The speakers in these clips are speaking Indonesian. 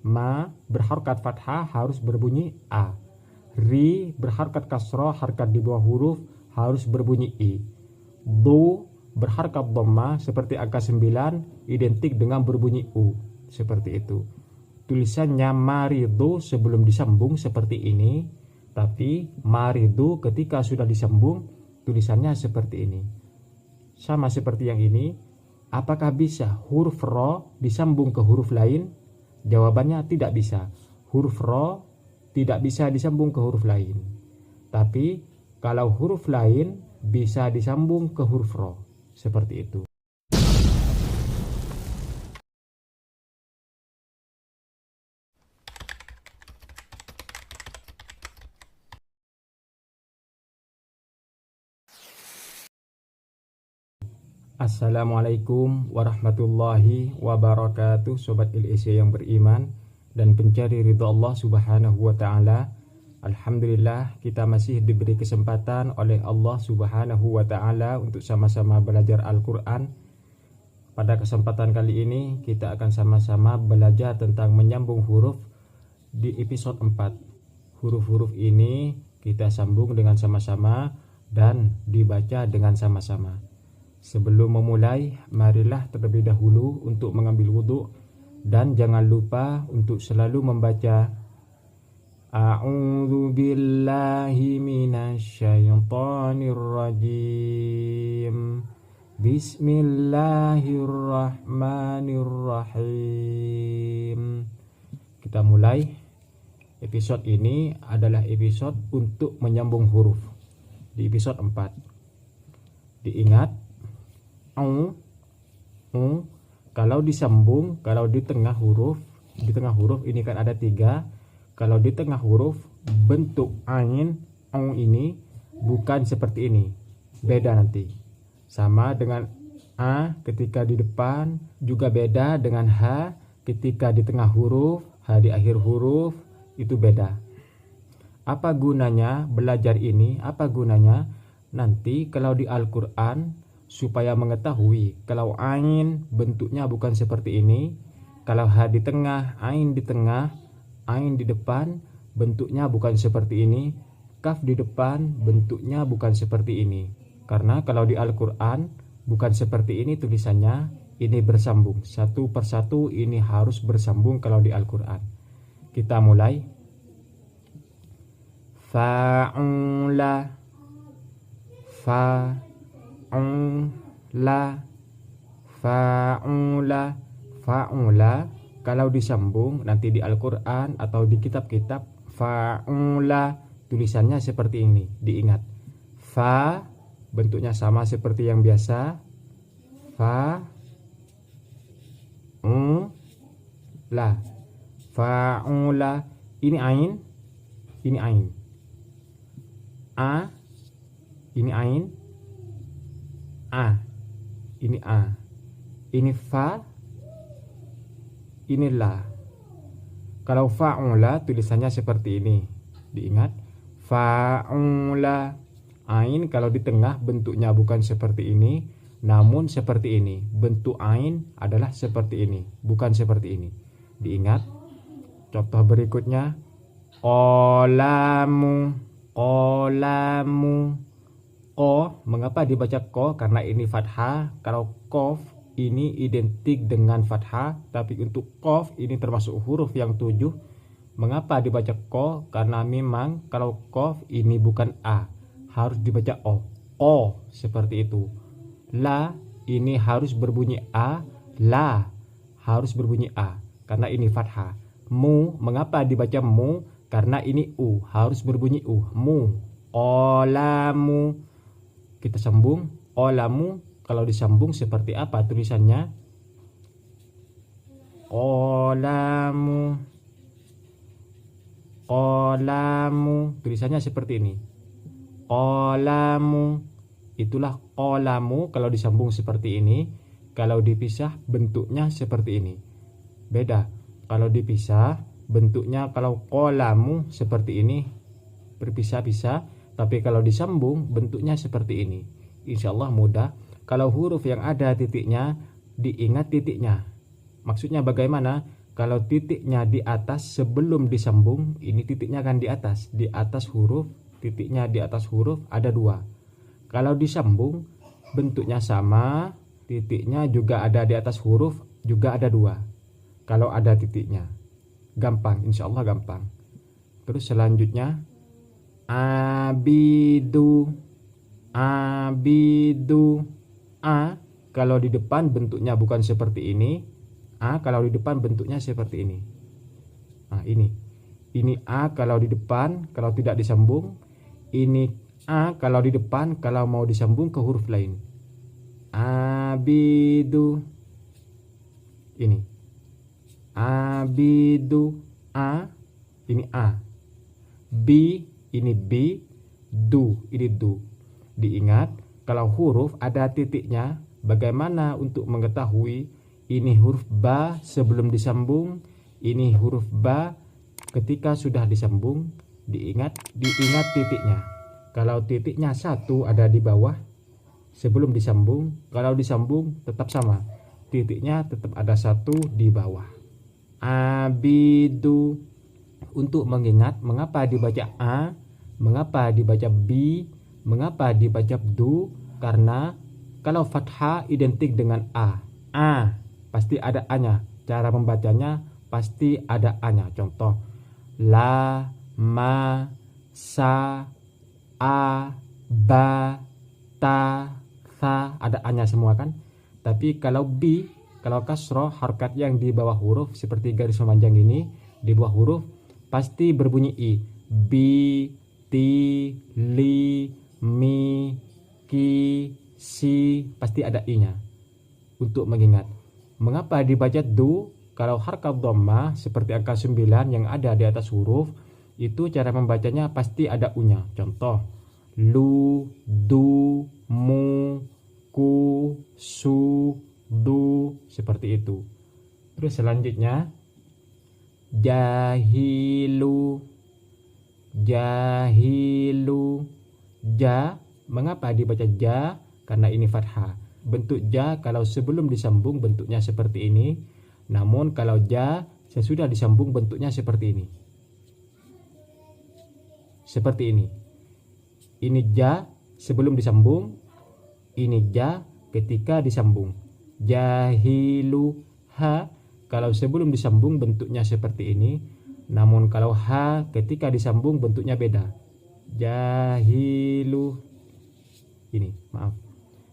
Ma berharokat fathah harus berbunyi A. Ri berharokat kasroh, harkat di bawah huruf harus berbunyi I. Du berharokat dhamma seperti angka 9 identik dengan berbunyi U. Seperti itu. Tulisannya maridu sebelum disambung seperti ini, tapi maridu ketika sudah disambung tulisannya seperti ini. Sama seperti yang ini. Apakah bisa huruf ro disambung ke huruf lain? Jawabannya tidak bisa. Huruf ro tidak bisa disambung ke huruf lain. Tapi kalau huruf lain bisa disambung ke huruf ro. Seperti itu. Assalamualaikum warahmatullahi wabarakatuh, Sobat LEC yang beriman dan pencari ridha Allah subhanahu wa ta'ala. Alhamdulillah kita masih diberi kesempatan oleh Allah subhanahu wa ta'ala untuk sama-sama belajar Al-Quran. Pada kesempatan kali ini kita akan sama-sama belajar tentang menyambung huruf di episode 4. Huruf-huruf ini kita sambung dengan sama-sama dan dibaca dengan sama-sama. Sebelum memulai, marilah terlebih dahulu untuk mengambil wudhu dan jangan lupa untuk selalu membaca A'udzu billahi minasyaitonir rajim. Bismillahirrahmanirrahim. Kita mulai. Episode ini adalah episode untuk menyambung huruf. Di episode 4. Diingat kalau disambung, kalau di tengah huruf ini kan ada 3. Kalau di tengah huruf bentuk ain ini bukan seperti ini, beda nanti. Sama dengan a ketika di depan, juga beda dengan h ketika di tengah huruf, h di akhir huruf, itu beda. Apa gunanya belajar ini? Apa gunanya? Nanti kalau di Al-Quran, supaya mengetahui kalau ain bentuknya bukan seperti ini, kalau h di tengah, ain di tengah, ain di depan bentuknya bukan seperti ini, kaf di depan bentuknya bukan seperti ini. Karena kalau di Al-Quran bukan seperti ini tulisannya, ini bersambung. Satu persatu ini harus bersambung kalau di Al-Quran. Kita mulai. Fa'ula, fa'ula. Kalau disambung nanti di Al-Quran atau di kitab-kitab, fa'ula tulisannya seperti ini. Diingat, fa bentuknya sama seperti yang biasa, fa la, fa'ula. Ini ain, ini ain. A, ini ain. A, ini A. Ini fa, ini la. Kalau fa'ula tulisannya seperti ini. Diingat, fa'ula. Ain kalau di tengah bentuknya bukan seperti ini, namun seperti ini. Bentuk ain adalah seperti ini, bukan seperti ini. Diingat. Contoh berikutnya, qalamu. Ko, mengapa dibaca ko? Karena ini fathah. Kalau kof ini identik dengan fathah, tapi untuk kof ini termasuk huruf yang 7. Mengapa dibaca ko? Karena memang kalau kof ini bukan a, harus dibaca o. O seperti itu. La ini harus berbunyi a, la harus berbunyi a karena ini fathah. Mu, mengapa dibaca mu? Karena ini u, harus berbunyi u. Mu. Olamu. Kita sambung, olamu. Kalau disambung seperti apa tulisannya? Olamu. Tulisannya seperti ini. Qalamu. Itulah qalamu kalau disambung seperti ini. Kalau dipisah bentuknya seperti ini. Beda. Kalau dipisah bentuknya, kalau qalamu seperti ini, berpisah-pisah. Tapi kalau disambung bentuknya seperti ini. Insya Allah mudah. Kalau huruf yang ada titiknya, diingat titiknya. Maksudnya bagaimana? Kalau titiknya di atas sebelum disambung, ini titiknya kan di atas huruf, titiknya di atas huruf ada 2. Kalau disambung bentuknya sama, titiknya juga ada di atas huruf, juga ada 2. Kalau ada titiknya, gampang, insya Allah gampang. Terus selanjutnya abidu, abidu. A kalau di depan bentuknya bukan seperti ini. A kalau di depan bentuknya seperti ini. Nah, ini A kalau di depan, kalau tidak disambung. Ini A kalau di depan, kalau mau disambung ke huruf lain. Abidu. Ini abidu. A ini A. B ini B. Du ini du. Diingat, kalau huruf ada titiknya, bagaimana untuk mengetahui ini huruf ba sebelum disambung, ini huruf ba ketika sudah disambung? Diingat titiknya. Kalau titiknya 1 ada di bawah sebelum disambung, kalau disambung tetap sama, titiknya tetap ada 1 di bawah. Abidu. Untuk mengingat mengapa dibaca A, mengapa dibaca B, mengapa dibaca du, karena kalau fathah identik dengan A. A pasti ada A-nya. Cara membacanya pasti ada A-nya. Contoh, la, ma, sa, a, ba, ta, tha, ada A-nya semua kan. Tapi kalau B, kalau kasroh, harkat yang di bawah huruf seperti garis memanjang ini, di bawah huruf pasti berbunyi I. Bi, ti, li, mi, ki, si, pasti ada I-nya. Untuk mengingat mengapa dibaca du, kalau harkat dhammah seperti angka 9 yang ada di atas huruf, itu cara membacanya pasti ada U-nya. Contoh, lu, du, mu, ku, su, du, seperti itu. Terus selanjutnya jahilu, jahilu. Ja, mengapa dibaca ja? Karena ini fathah. Bentuk ja kalau sebelum disambung bentuknya seperti ini. Namun kalau ja sesudah disambung bentuknya seperti ini. Seperti ini. Ini ja sebelum disambung. Ini ja ketika disambung. Jahilu. Ha kalau sebelum disambung bentuknya seperti ini. Namun kalau ha ketika disambung bentuknya beda. Jahilu. Ini, maaf.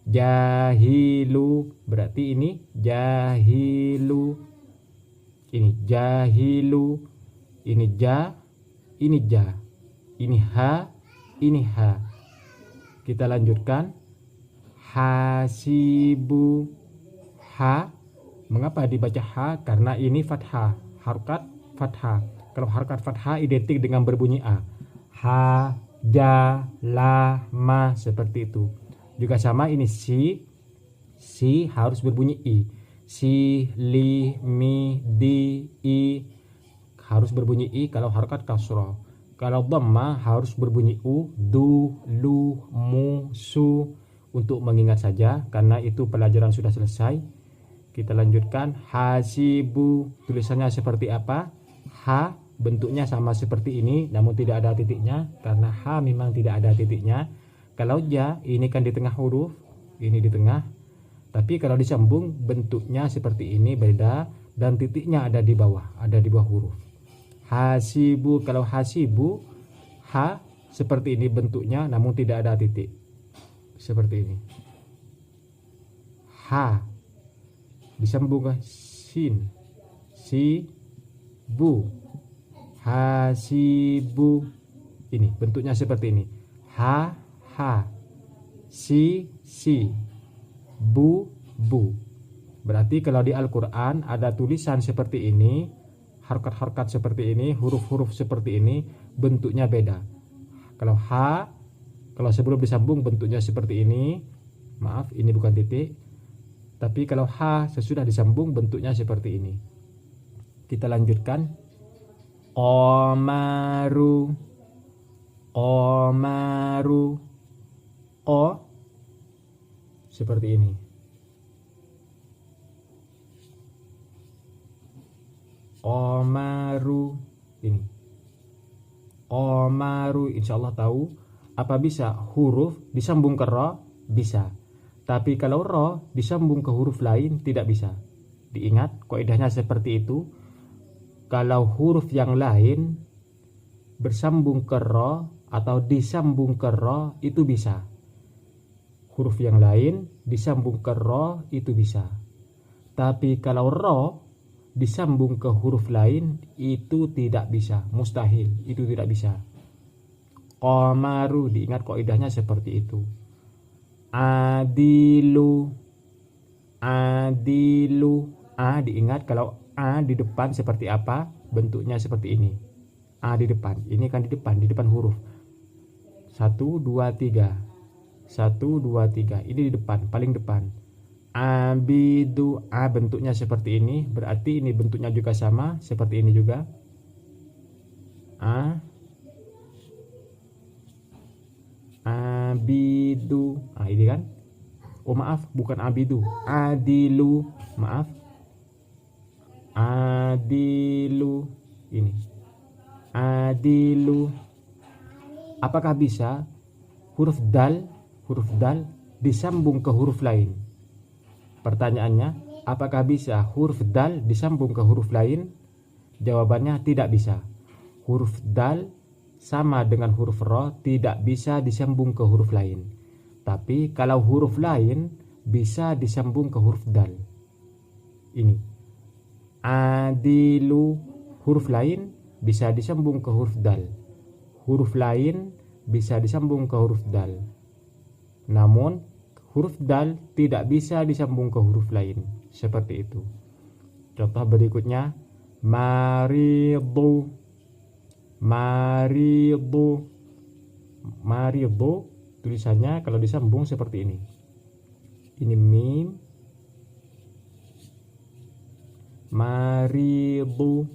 Jahilu berarti ini jahilu. Ini jahilu. Ini ja, ini ja. Ini ha, ini ha. Kita lanjutkan. Hasibu. Ha, mengapa dibaca ha? Karena ini fathah, harkat fathah. Kalau harkat fathah identik dengan berbunyi a. Ha, ja, la, ma, seperti itu. Juga sama ini si harus berbunyi i. Si, li, mi, di, i harus berbunyi i kalau harkat kasroh. Kalau dhammah harus berbunyi u, du, lu, mu, su. Untuk mengingat saja karena itu pelajaran sudah selesai. Kita lanjutkan. Hasibu, tulisannya seperti apa? Ha bentuknya sama seperti ini namun tidak ada titiknya karena ha memang tidak ada titiknya. Kalau ja ini kan di tengah huruf, ini di tengah. Tapi kalau disambung bentuknya seperti ini beda dan titiknya ada di bawah huruf. Hasibu, kalau hasibu ha seperti ini bentuknya namun tidak ada titik. Seperti ini. Ha disambung ke sin. Si bu. Hasibu. Ini bentuknya seperti ini. Ha si bu. Berarti kalau di Al-Quran ada tulisan seperti ini, harkat-harkat seperti ini, huruf-huruf seperti ini, bentuknya beda. Kalau ha, kalau sebelum disambung bentuknya seperti ini, maaf ini bukan titik. Tapi kalau ha sesudah disambung bentuknya seperti ini. Kita lanjutkan. Qamaru. O seperti ini. Qamaru. Ini Qamaru, insyaallah tahu. Apa bisa huruf disambung ke ra? Bisa. Tapi kalau ra disambung ke huruf lain tidak bisa. Diingat kaidahnya seperti itu. Kalau huruf yang lain bersambung ke ra atau disambung ke ra itu bisa. Huruf yang lain disambung ke ra itu bisa. Tapi kalau ra disambung ke huruf lain itu tidak bisa, mustahil, itu tidak bisa. Qamaru, diingat kaidahnya seperti itu. Adilu, adilu, diingat kalau a di depan seperti apa, bentuknya seperti ini. A di depan, ini kan di depan huruf. 1, 2, 3. 1, 2, 3. Ini di depan, paling depan. Abidu, bentuknya seperti ini, berarti ini bentuknya juga sama seperti ini juga. Abidu, ini kan. Oh maaf, bukan abidu, adilu, maaf. Adilu, ini. Adilu. Apakah bisa huruf dal disambung ke huruf lain? Pertanyaannya, apakah bisa huruf dal disambung ke huruf lain? Jawabannya tidak bisa. Huruf dal sama dengan huruf ra tidak bisa disambung ke huruf lain. Tapi kalau huruf lain bisa disambung ke huruf dal. Ini. Adilu, huruf lain bisa disambung ke huruf dal. Huruf lain bisa disambung ke huruf dal. Namun huruf dal tidak bisa disambung ke huruf lain. Seperti itu. Contoh berikutnya, maridu. Maridu. Maridu tulisannya kalau disambung seperti ini. Ini mim. Maridu.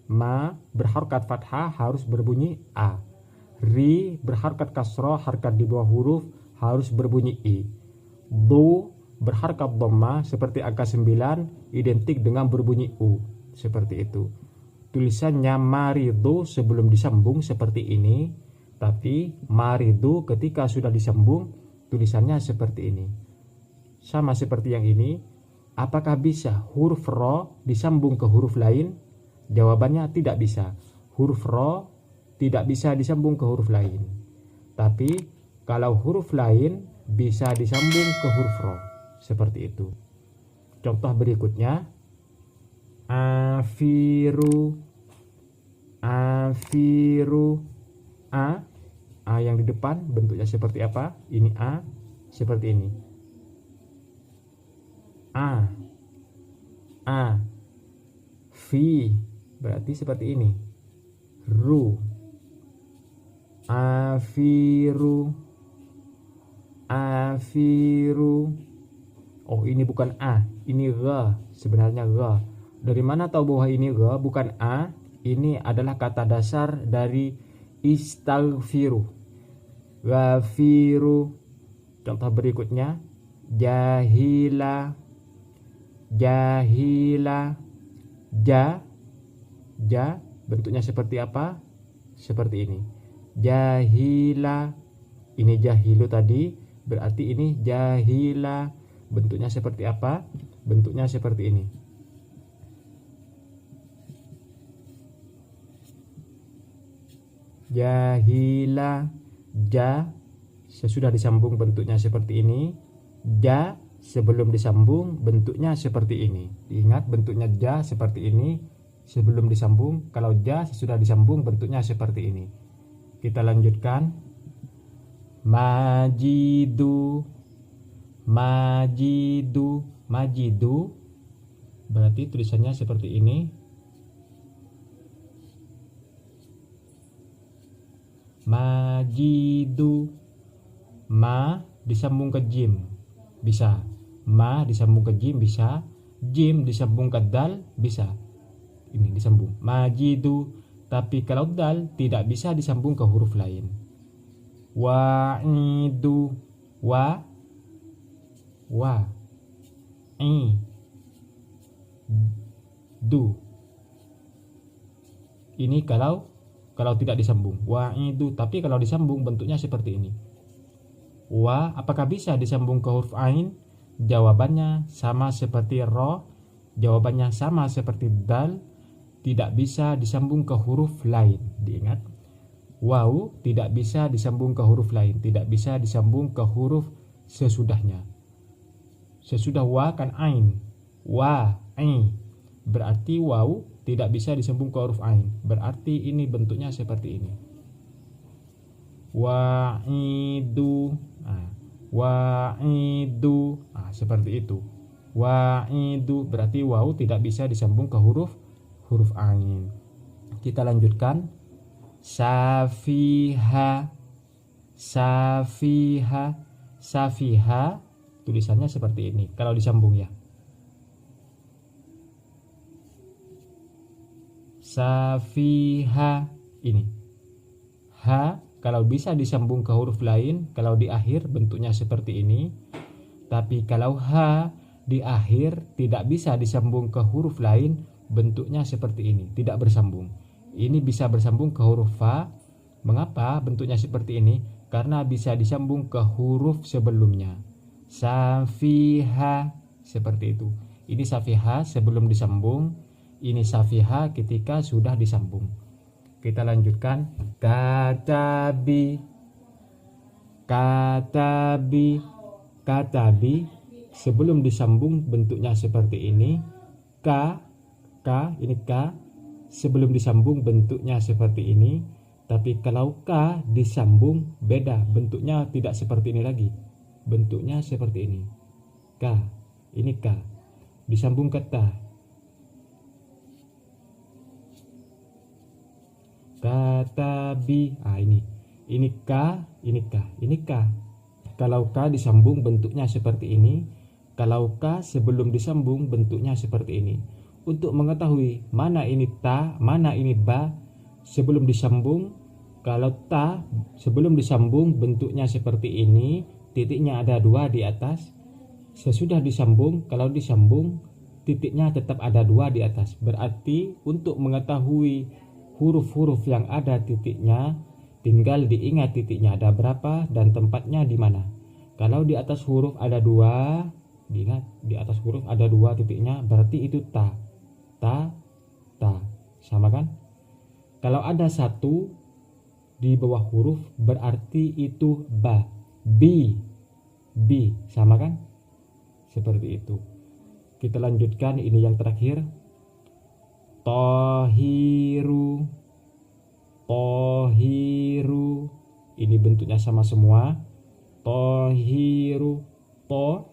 Ma berharokat fathah harus berbunyi a. Ri berharokat kasroh, harakat di bawah huruf harus berbunyi i. Du berharokat dhamma seperti angka 9 identik dengan berbunyi u. Seperti itu. Tulisannya maridu sebelum disambung seperti ini, tapi maridu ketika sudah disambung tulisannya seperti ini. Sama seperti yang ini. Apakah bisa huruf ra disambung ke huruf lain? Jawabannya tidak bisa. Huruf ra tidak bisa disambung ke huruf lain. Tapi kalau huruf lain bisa disambung ke huruf ra. Seperti itu. Contoh berikutnya, afiru. Afiru. A yang di depan bentuknya seperti apa? Ini a seperti ini. A. Fi berarti seperti ini. Ru. Afiru. Afiru. Oh, ini bukan a, ini gha, sebenarnya gha. Dari mana tahu bahwa ini gha bukan a? Ini adalah kata dasar dari istaghfiru. Ghafiru. Contoh berikutnya, jahila. Jahila. Ja bentuknya seperti apa? Seperti ini. Jahila. Ini jahilu tadi, berarti ini jahila. Bentuknya seperti apa? Bentuknya seperti ini. Jahila. Ja sesudah disambung bentuknya seperti ini. Ja sebelum disambung bentuknya seperti ini. Ingat bentuknya ja seperti ini sebelum disambung. Kalau ja sesudah disambung bentuknya seperti ini. Kita lanjutkan. Majidu. Majidu. Majidu berarti tulisannya seperti ini. Majidu. Ma disambung ke jim bisa. Ma disambung ke jim bisa. Jim disambung ke dal bisa. Ini disambung majidu. Tapi kalau dal tidak bisa disambung ke huruf lain. Wa'idu. Wa i du. Ini kalau tidak disambung. Wa'idu. Tapi kalau disambung bentuknya seperti ini. Wa, apakah bisa disambung ke huruf ain? Jawabannya sama seperti ro. Jawabannya sama seperti dal. Tidak bisa disambung ke huruf lain. Diingat. Waw tidak bisa disambung ke huruf lain. Tidak bisa disambung ke huruf sesudahnya. Sesudah wa kan ain. Wa, ai. Berarti waw tidak bisa disambung ke huruf ain. Berarti ini bentuknya seperti ini. Wa'idu. Wa'idu. Seperti itu. Wa'idu berarti waw tidak bisa disambung ke huruf ain. Kita lanjutkan. Safiha. Safiha. Safiha tulisannya seperti ini kalau disambung ya. Safiha ini. Ha kalau bisa disambung ke huruf lain, kalau di akhir bentuknya seperti ini. Tapi kalau ha di akhir tidak bisa disambung ke huruf lain, bentuknya seperti ini, tidak bersambung. Ini bisa bersambung ke huruf fa. Mengapa bentuknya seperti ini? Karena bisa disambung ke huruf sebelumnya. Safiha seperti itu. Ini safiha sebelum disambung. Ini safiha ketika sudah disambung. Kita lanjutkan. Katabi. Katabi. Katabi sebelum disambung bentuknya seperti ini. Ini K sebelum disambung bentuknya seperti ini. Tapi kalau K disambung beda, bentuknya tidak seperti ini lagi. Bentuknya seperti ini. K, ini K disambung ke ta. Katabi. Ini K, ini K, ini K. Kalau K disambung bentuknya seperti ini. Kalau K sebelum disambung bentuknya seperti ini. Untuk mengetahui mana ini ta, mana ini ba sebelum disambung, kalau ta sebelum disambung bentuknya seperti ini, titiknya ada 2 di atas. Sesudah disambung, kalau disambung titiknya tetap ada 2 di atas. Berarti untuk mengetahui huruf-huruf yang ada titiknya, tinggal diingat titiknya ada berapa dan tempatnya di mana. Kalau di atas huruf ada 2, diingat di atas huruf ada 2 titiknya, berarti itu ta. Ta, sama kan? Kalau ada 1 di bawah huruf berarti itu ba. B, sama kan? Seperti itu. Kita lanjutkan, ini yang terakhir. Tohiru. Tohiru. Ini bentuknya sama semua. Tohiru. Tohiru.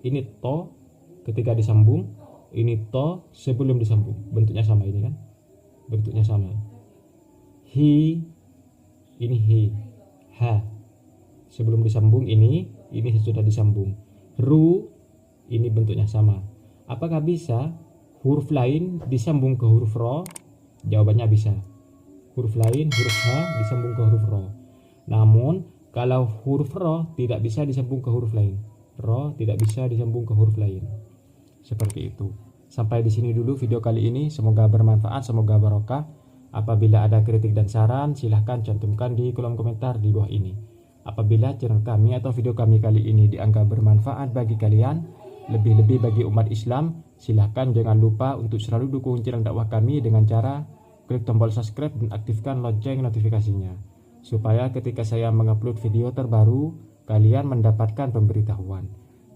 Ini to ketika disambung, ini to sebelum disambung. Bentuknya sama ini kan? Bentuknya sama. Hi, ini hi. Ha. Sebelum disambung ini sesudah disambung. Ru, ini bentuknya sama. Apakah bisa huruf lain disambung ke huruf ro? Jawabannya bisa. Huruf lain, huruf ha disambung ke huruf ro. Namun kalau huruf ro tidak bisa disambung ke huruf lain. Ro tidak bisa disambung ke huruf lain. Seperti itu. Sampai di sini dulu video kali ini. Semoga bermanfaat, semoga barokah. Apabila ada kritik dan saran, silahkan cantumkan di kolom komentar di bawah ini. Apabila channel kami atau video kami kali ini dianggap bermanfaat bagi kalian, lebih-lebih bagi umat Islam, silahkan jangan lupa untuk selalu dukung channel dakwah kami dengan cara klik tombol subscribe dan aktifkan lonceng notifikasinya, supaya ketika saya mengupload video terbaru, kalian mendapatkan pemberitahuan.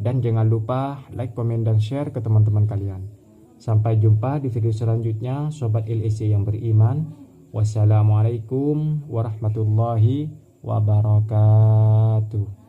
Dan jangan lupa like, komen, dan share ke teman-teman kalian. Sampai jumpa di video selanjutnya, Sobat LEC yang beriman. Wassalamualaikum warahmatullahi wabarakatuh.